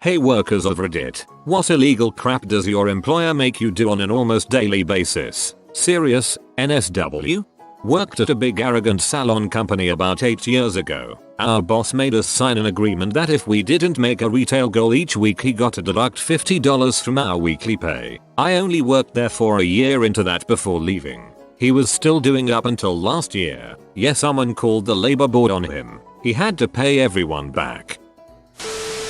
Hey workers of Reddit, what illegal crap does your employer make you do on an almost daily basis? Serious, NSW? Worked at a big arrogant salon company about 8 years ago. Our boss made us sign an agreement that if we didn't make a retail goal each week he got to deduct $50 from our weekly pay. I only worked there for a year into that before leaving. He was still doing it up until last year. Yes, someone called the labor board on him. He had to pay everyone back.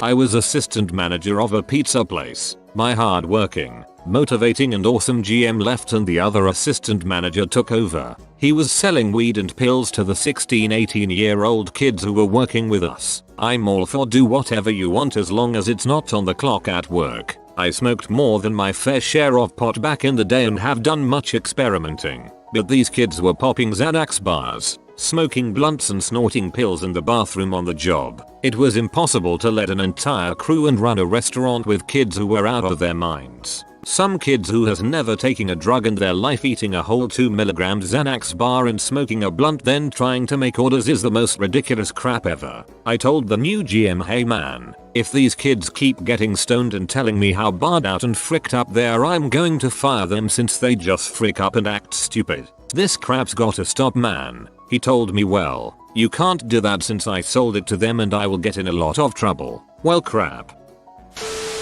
I was assistant manager of a pizza place. My hard-working, motivating and awesome GM left and the other assistant manager took over. He was selling weed and pills to the 16-18-year-old kids who were working with us. I'm all for do whatever you want as long as it's not on the clock at work. I smoked more than my fair share of pot back in the day and have done much experimenting. But these kids were popping Xanax bars, smoking blunts and snorting pills in the bathroom on the job. It was impossible to let an entire crew and run a restaurant with kids who were out of their minds. Some kids who has never taken a drug in their life eating a whole 2mg Xanax bar and smoking a blunt then trying to make orders is the most ridiculous crap ever. I told the new GM, hey man, if these kids keep getting stoned and telling me how barred out and fricked up they are, I'm going to fire them since they just frick up and act stupid. This crap's gotta stop, man. He told me, well, you can't do that since I sold it to them and I will get in a lot of trouble. Well, crap.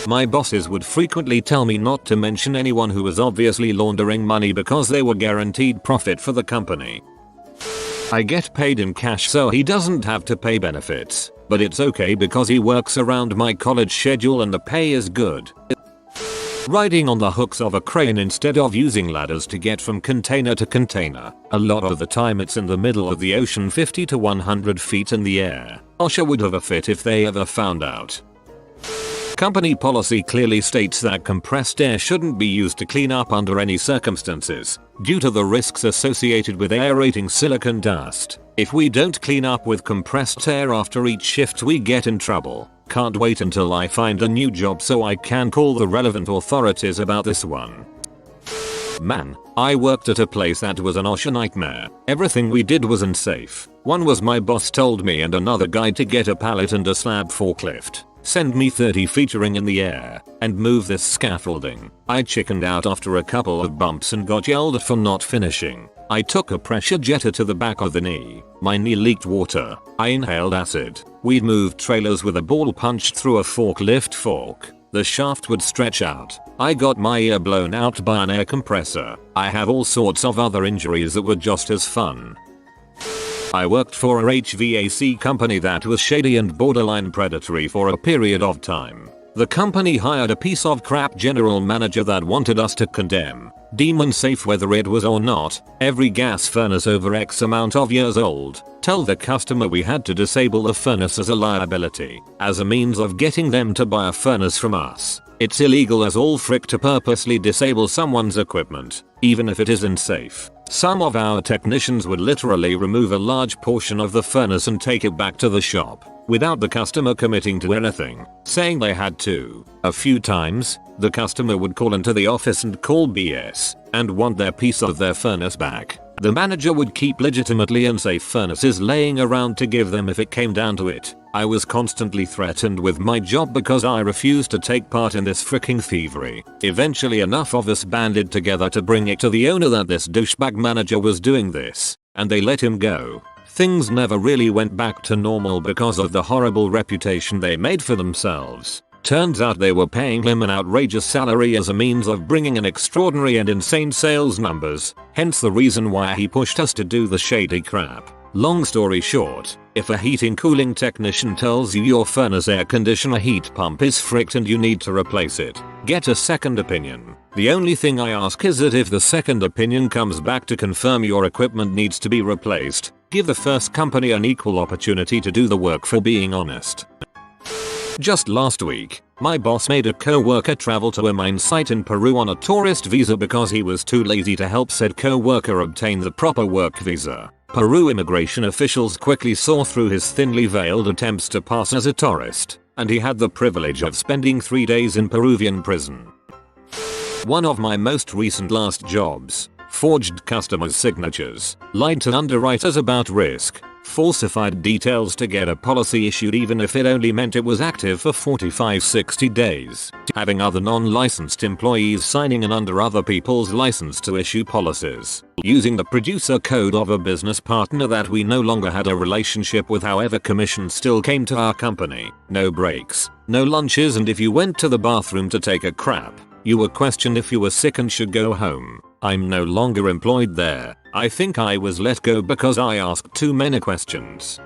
My bosses would frequently tell me not to mention anyone who was obviously laundering money because they were guaranteed profit for the company. I get paid in cash so he doesn't have to pay benefits, but it's okay because he works around my college schedule and the pay is good. Riding on the hooks of a crane instead of using ladders to get from container to container. A lot of the time it's in the middle of the ocean 50 to 100 feet in the air. OSHA would have a fit if they ever found out. Company policy clearly states that compressed air shouldn't be used to clean up under any circumstances, due to the risks associated with aerating silicon dust. If we don't clean up with compressed air after each shift we get in trouble. Can't wait until I find a new job so I can call the relevant authorities about this one. Man, I worked at a place that was an OSHA nightmare. Everything we did was unsafe. One was my boss told me and another guy to get a pallet and a slab forklift, send me 30 featuring in the air, and move this scaffolding. I chickened out after a couple of bumps and got yelled at for not finishing. I took a pressure jetter to the back of the knee. My knee leaked water. I inhaled acid. We'd moved trailers with a ball punched through a forklift fork. The shaft would stretch out. I got my ear blown out by an air compressor. I have all sorts of other injuries that were just as fun. I worked for a HVAC company that was shady and borderline predatory for a period of time. The company hired a piece of crap general manager that wanted us to condemn, deem unsafe whether it was or not, every gas furnace over X amount of years old, tell the customer we had to disable the furnace as a liability, as a means of getting them to buy a furnace from us. It's illegal as all frick to purposely disable someone's equipment, even if it isn't safe. Some of our technicians would literally remove a large portion of the furnace and take it back to the shop, without the customer committing to anything, saying they had to. A few times, the customer would call into the office and call BS, and want their piece of their furnace back. The manager would keep legitimately unsafe furnaces laying around to give them if it came down to it. I was constantly threatened with my job because I refused to take part in this freaking thievery. Eventually enough of us banded together to bring it to the owner that this douchebag manager was doing this, and they let him go. Things never really went back to normal because of the horrible reputation they made for themselves. Turns out they were paying him an outrageous salary as a means of bringing in extraordinary and insane sales numbers, hence the reason why he pushed us to do the shady crap. Long story short, if a heating cooling technician tells you your furnace air conditioner heat pump is fricked and you need to replace it, get a second opinion. The only thing I ask is that if the second opinion comes back to confirm your equipment needs to be replaced, give the first company an equal opportunity to do the work for being honest. Just last week, my boss made a co-worker travel to a mine site in Peru on a tourist visa because he was too lazy to help said co-worker obtain the proper work visa. Peru immigration officials quickly saw through his thinly veiled attempts to pass as a tourist, and he had the privilege of spending 3 days in Peruvian prison. One of my most recent last jobs, forged customers' signatures, lied to underwriters about risk, falsified details to get a policy issued even if it only meant it was active for 45-60 days, having other non-licensed employees signing in under other people's license to issue policies, using the producer code of a business partner that we no longer had a relationship with, however commission still came to our company, no breaks, no lunches, and if you went to the bathroom to take a crap, you were questioned if you were sick and should go home. I'm no longer employed there. I think I was let go because I asked too many questions.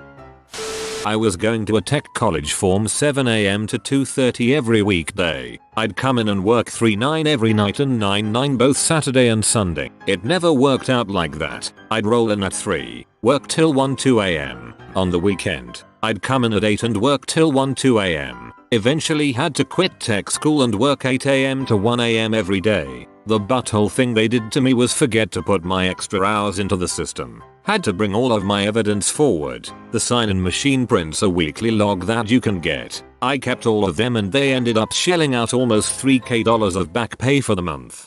I was going to a tech college from 7 AM to 2:30 every weekday. I'd come in and work 3-9 every night and 9-9 both Saturday and Sunday. It never worked out like that. I'd roll in at 3, work till 1-2 AM. On the weekend, I'd come in at 8 and work till 1-2 AM. Eventually had to quit tech school and work 8 AM to 1 AM every day. The butthole thing they did to me was forget to put my extra hours into the system. Had to bring all of my evidence forward. The sign-in machine prints a weekly log that you can get. I kept all of them and they ended up shelling out almost $3,000 of back pay for the month.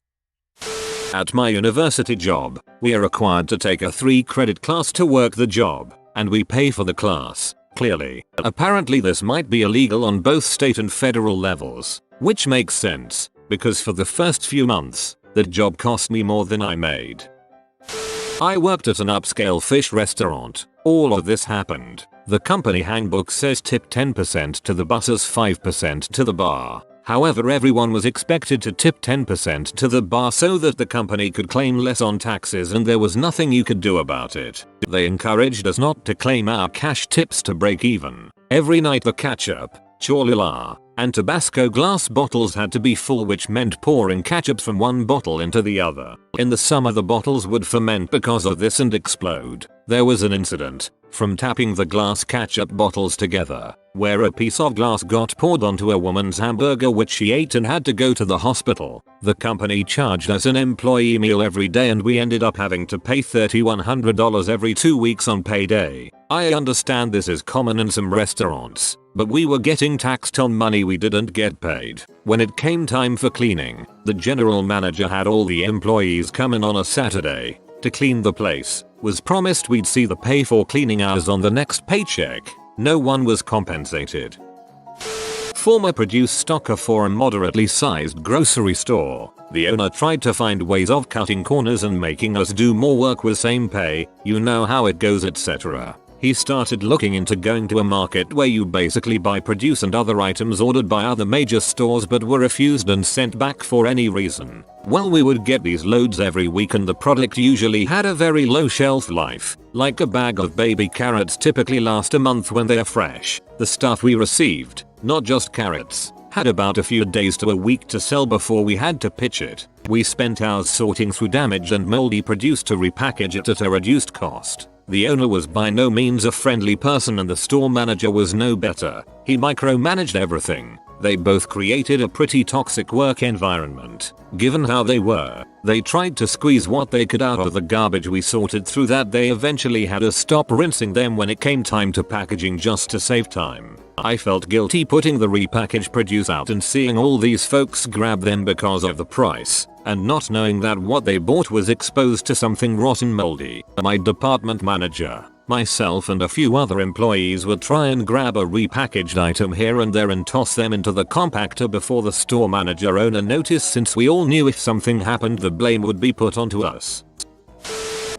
At my university job, we are required to take a 3-credit class to work the job, and we pay for the class. Clearly, apparently this might be illegal on both state and federal levels, which makes sense, because for the first few months, the job cost me more than I made. I worked at an upscale fish restaurant. All of this happened. The company handbook says tip 10% to the bussers, 5% to the bar. However, everyone was expected to tip 10% to the bar so that the company could claim less on taxes, and there was nothing you could do about it. They encouraged us not to claim our cash tips to break even. Every night the ketchup, Cholula, and Tabasco glass bottles had to be full, which meant pouring ketchup from one bottle into the other. In the summer the bottles would ferment because of this and explode. There was an incident from tapping the glass ketchup bottles together, where a piece of glass got poured onto a woman's hamburger which she ate and had to go to the hospital. The company charged us an employee meal every day and we ended up having to pay $3,100 every 2 weeks on payday. I understand this is common in some restaurants, but we were getting taxed on money we didn't get paid. When it came time for cleaning, the general manager had all the employees come in on a Saturday to clean the place. Was promised we'd see the pay for cleaning hours on the next paycheck. No one was compensated. Former produce stocker for a moderately sized grocery store. The owner tried to find ways of cutting corners and making us do more work with same pay, you know how it goes, etc. He started looking into going to a market where you basically buy produce and other items ordered by other major stores but were refused and sent back for any reason. Well, we would get these loads every week and the product usually had a very low shelf life. Like a bag of baby carrots typically last a month when they are fresh. The stuff we received, not just carrots, had about a few days to a week to sell before we had to pitch it. We spent hours sorting through damaged and moldy produce to repackage it at a reduced cost. The owner was by no means a friendly person and the store manager was no better. He micromanaged everything. They both created a pretty toxic work environment. Given how they were, they tried to squeeze what they could out of the garbage we sorted through that they eventually had us stop rinsing them when it came time to packaging just to save time. I felt guilty putting the repackaged produce out and seeing all these folks grab them because of the price, and not knowing that what they bought was exposed to something rotten moldy. My department manager, myself and a few other employees would try and grab a repackaged item here and there and toss them into the compactor before the store manager owner noticed, since we all knew if something happened the blame would be put onto us.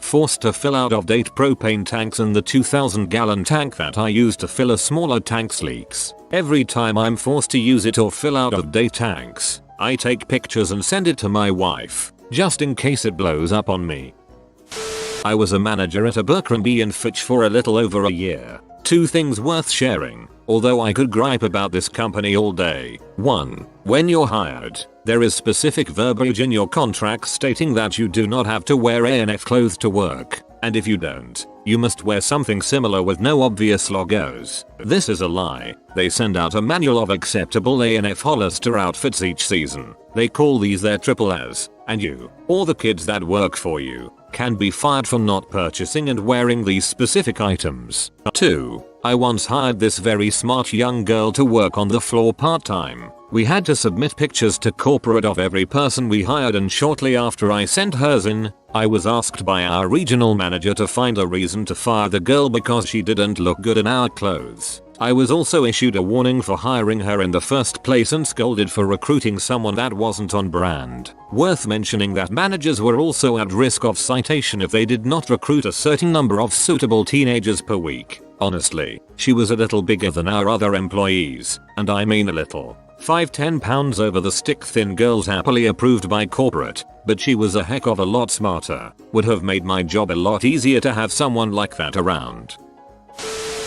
Forced to fill out of date propane tanks in the 2,000-gallon tank that I use to fill a smaller tank's leaks. Every time I'm forced to use it or fill out of date tanks, I take pictures and send it to my wife, just in case it blows up on me. I was a manager at Abercrombie & Fitch for a little over a year. 2 things worth sharing, although I could gripe about this company all day. 1. When you're hired, there is specific verbiage in your contract stating that you do not have to wear A&F clothes to work, and if you don't, you must wear something similar with no obvious logos. This is a lie. They send out a manual of acceptable A&F Hollister outfits each season. They call these their triple As, and you, or the kids that work for you, can be fired for not purchasing and wearing these specific items. 2. I once hired this very smart young girl to work on the floor part-time. We had to submit pictures to corporate of every person we hired, and shortly after I sent hers in, I was asked by our regional manager to find a reason to fire the girl because she didn't look good in our clothes. I was also issued a warning for hiring her in the first place and scolded for recruiting someone that wasn't on brand. Worth mentioning that managers were also at risk of citation if they did not recruit a certain number of suitable teenagers per week. Honestly, she was a little bigger than our other employees, and I mean a little. 5-10 pounds over the stick-thin girls happily approved by corporate, but she was a heck of a lot smarter. Would have made my job a lot easier to have someone like that around.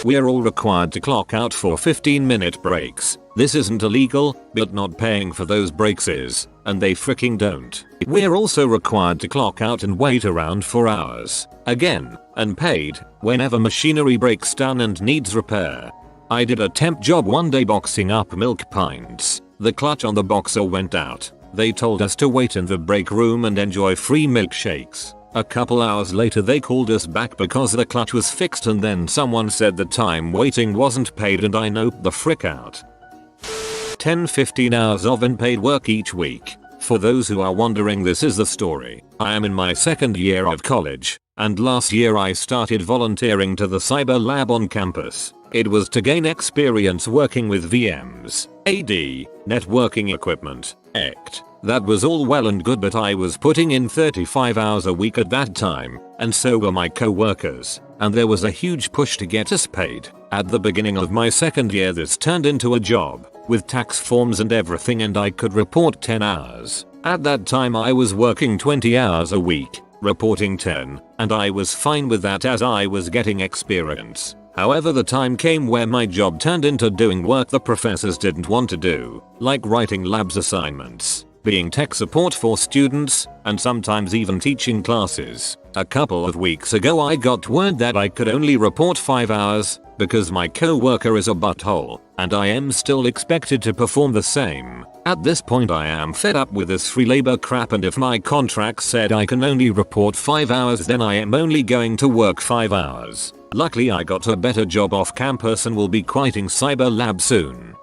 We're all required to clock out for 15-minute breaks. This isn't illegal, but not paying for those breaks is, and they freaking don't. We're also required to clock out and wait around for hours. Again, unpaid, whenever machinery breaks down and needs repair. I did a temp job one day boxing up milk pints. The clutch on the boxer went out. They told us to wait in the break room and enjoy free milkshakes. A couple hours later they called us back because the clutch was fixed, and then someone said the time waiting wasn't paid, and I noped the frick out. 10-15 hours of unpaid work each week. For those who are wondering, this is the story. I am in my second year of college, and last year I started volunteering to the cyber lab on campus. It was to gain experience working with VMs, AD, networking equipment, ECT. That was all well and good, but I was putting in 35 hours a week at that time, and so were my co-workers, and there was a huge push to get us paid. At the beginning of my second year this turned into a job, with tax forms and everything, and I could report 10 hours. At that time I was working 20 hours a week, reporting 10, and I was fine with that as I was getting experience. However, the time came where my job turned into doing work the professors didn't want to do, like writing labs assignments, being tech support for students, and sometimes even teaching classes. A couple of weeks ago I got word that I could only report 5 hours, because my co-worker is a butthole, and I am still expected to perform the same. At this point I am fed up with this free labor crap, and if my contract said I can only report 5 hours, then I am only going to work 5 hours. Luckily I got a better job off campus and will be quitting cyber lab soon.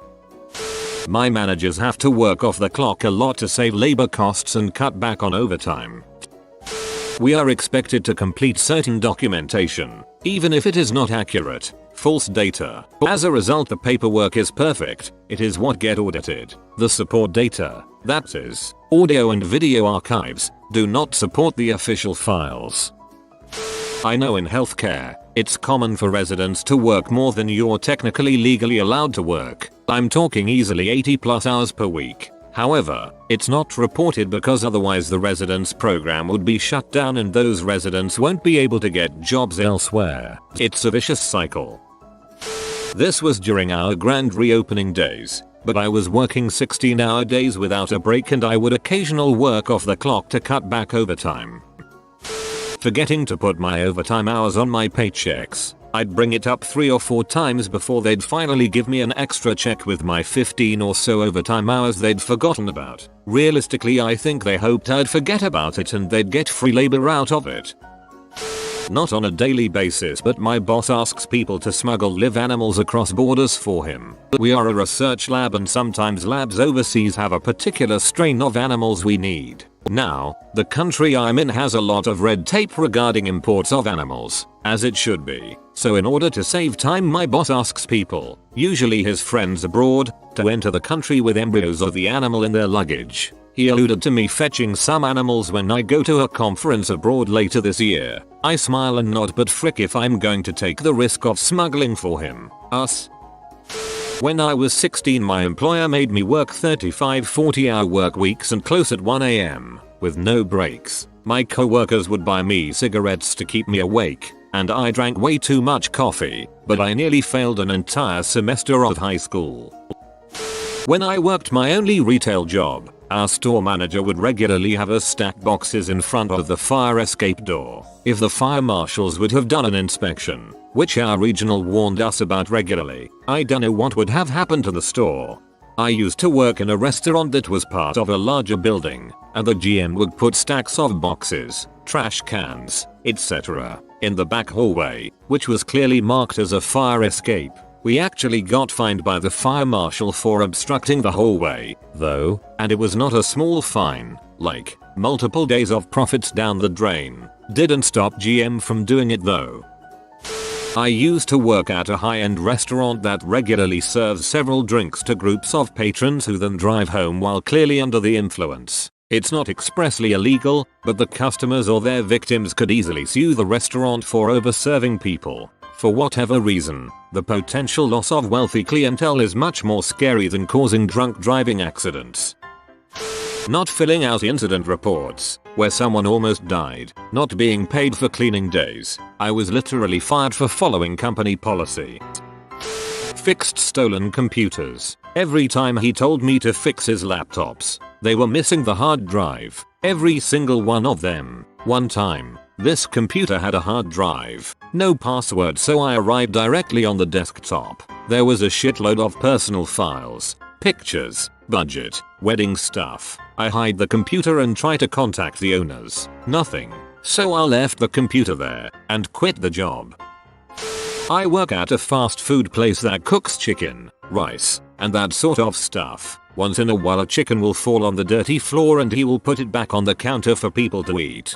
My managers have to work off the clock a lot to save labor costs and cut back on overtime. We are expected to complete certain documentation, even if it is not accurate, false data. As a result, the paperwork is perfect, it is what get audited. The support data, that is, audio and video archives, do not support the official files. I know in healthcare, it's common for residents to work more than you're technically legally allowed to work. I'm talking easily 80+ hours per week. However, it's not reported because otherwise the residents program would be shut down and those residents won't be able to get jobs elsewhere. It's a vicious cycle. This was during our grand reopening days, but I was working 16-hour days without a break, and I would occasionally work off the clock to cut back overtime. Forgetting to put my overtime hours on my paychecks, I'd bring it up 3 or 4 times before they'd finally give me an extra check with my 15 or so overtime hours they'd forgotten about. Realistically, I think they hoped I'd forget about it and they'd get free labor out of it. Not on a daily basis, but my boss asks people to smuggle live animals across borders for him. We are a research lab and sometimes labs overseas have a particular strain of animals we need. Now, the country I'm in has a lot of red tape regarding imports of animals, as it should be. So in order to save time, my boss asks people, usually his friends abroad, to enter the country with embryos of the animal in their luggage. He alluded to me fetching some animals when I go to a conference abroad later this year. I smile and nod, but frick if I'm going to take the risk of smuggling for him. Us. When I was 16, my employer made me work 35-40 hour work weeks and close at 1 AM, with no breaks. My co-workers would buy me cigarettes to keep me awake, and I drank way too much coffee, but I nearly failed an entire semester of high school. When I worked my only retail job, our store manager would regularly have us stack boxes in front of the fire escape door. If the fire marshals would have done an inspection, which our regional warned us about regularly, I don't know what would have happened to the store. I used to work in a restaurant that was part of a larger building, and the GM would put stacks of boxes, trash cans, etc. in the back hallway, which was clearly marked as a fire escape. We actually got fined by the fire marshal for obstructing the hallway, though, and it was not a small fine, like multiple days of profits down the drain. Didn't stop GM from doing it though. I used to work at a high-end restaurant that regularly serves several drinks to groups of patrons who then drive home while clearly under the influence. It's not expressly illegal, but the customers or their victims could easily sue the restaurant for over-serving people. For whatever reason, the potential loss of wealthy clientele is much more scary than causing drunk driving accidents. Not filling out incident reports, where someone almost died, not being paid for cleaning days. I was literally fired for following company policy. Fixed stolen computers. Every time he told me to fix his laptops, they were missing the hard drive. Every single one of them. One time, this computer had a hard drive, no password, so I arrived directly on the desktop. There was a shitload of personal files, pictures, budget, wedding stuff. I hide the computer and try to contact the owners. Nothing. So I left the computer there and quit the job. I work at a fast food place that cooks chicken, rice, and that sort of stuff. Once in a while a chicken will fall on the dirty floor and he will put it back on the counter for people to eat.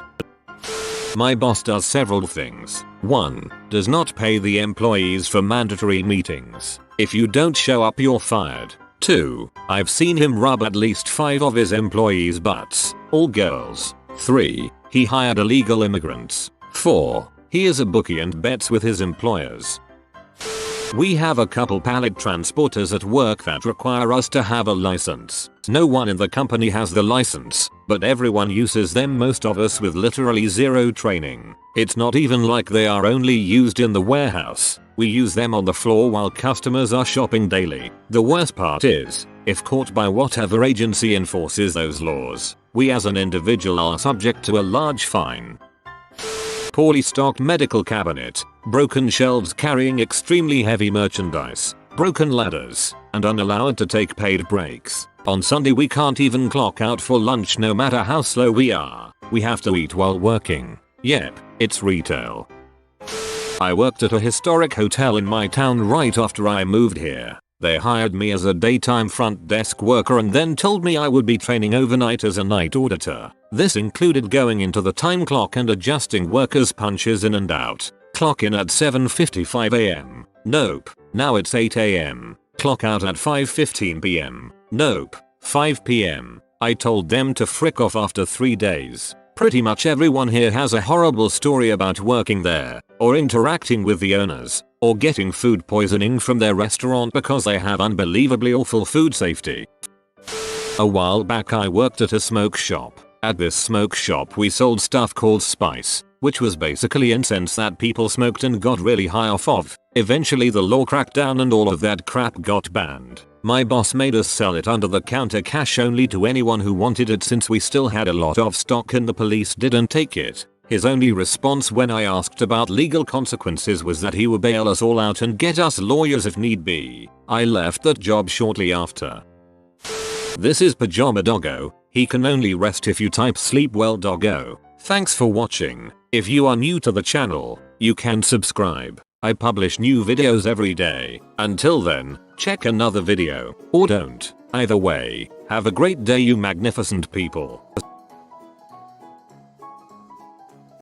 My boss does several things. 1. Does not pay the employees for mandatory meetings. If you don't show up, you're fired. 2. I've seen him rub at least 5 of his employees' butts, all girls. 3. He hired illegal immigrants. 4. He is a bookie and bets with his employers. We have a couple pallet transporters at work that require us to have a license. No one in the company has the license, but everyone uses them, most of us with literally zero training. It's not even like they are only used in the warehouse. We use them on the floor while customers are shopping daily. The worst part is, if caught by whatever agency enforces those laws, we as an individual are subject to a large fine. Poorly stocked medical cabinet, broken shelves carrying extremely heavy merchandise, broken ladders, and unallowed to take paid breaks. On Sunday we can't even clock out for lunch no matter how slow we are. We have to eat while working. Yep, it's retail. I worked at a historic hotel in my town right after I moved here. They hired me as a daytime front desk worker and then told me I would be training overnight as a night auditor. This included going into the time clock and adjusting workers' punches in and out. Clock in at 7:55 am. Nope. Now it's 8 am. Clock out at 5:15 pm. Nope. 5 pm. I told them to frick off after 3 days. Pretty much everyone here has a horrible story about working there, or interacting with the owners, or getting food poisoning from their restaurant because they have unbelievably awful food safety. A while back I worked at a smoke shop. At this smoke shop we sold stuff called spice, which was basically incense that people smoked and got really high off of. Eventually the law cracked down and all of that crap got banned. My boss made us sell it under the counter cash only to anyone who wanted it since we still had a lot of stock and the police didn't take it. His only response when I asked about legal consequences was that he would bail us all out and get us lawyers if need be. I left that job shortly after. This is Pajama Doggo. He can only rest if you type sleep well doggo. Thanks for watching. If you are new to the channel, you can subscribe. I publish new videos every day. Until then, check another video, or don't. Either way, have a great day you magnificent people.